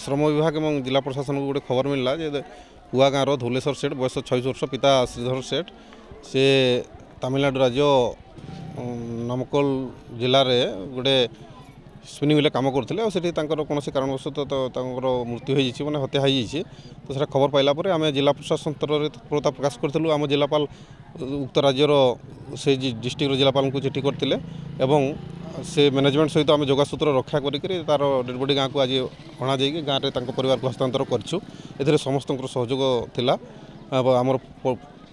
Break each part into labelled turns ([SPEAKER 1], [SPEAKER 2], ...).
[SPEAKER 1] श्रम विभाग और जिला प्रशासन को गोटे खबर मिलला जे पुआ गाँव धौलेश्वर सेठ बयस 26 वर्ष पिता श्रीधर सेठ से तमिलनाडु राज्य नमक्कल जिले में गोटे स्पिनिंग मिल काम करते और कौन कारणवश तो मृत्यु हो मैंने हत्या हो तो सर खबर पाइला आम जिला प्रशासन स्तर में तत्परता प्रकाश करूँ आम जिलापाल उक्त राज्यर से डिस्ट्रिक्ट जिलापाल को चिठी करते से मैनेजमेंट सहित आम जोगासूत्र रक्षा करी तार डेड बॉडी गाँव को आज अणा गाँव में परिवार को हस्तांतर कर समस्त सहयोग थिला आमर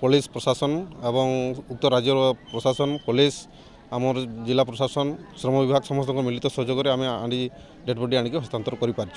[SPEAKER 1] पुलिस प्रशासन एवं उक्त राज्य प्रशासन पुलिस आमर जिला प्रशासन श्रम विभाग समस्त मिलित सहयोग आम आनी डेड बॉडी आनिक हस्तांतर कर।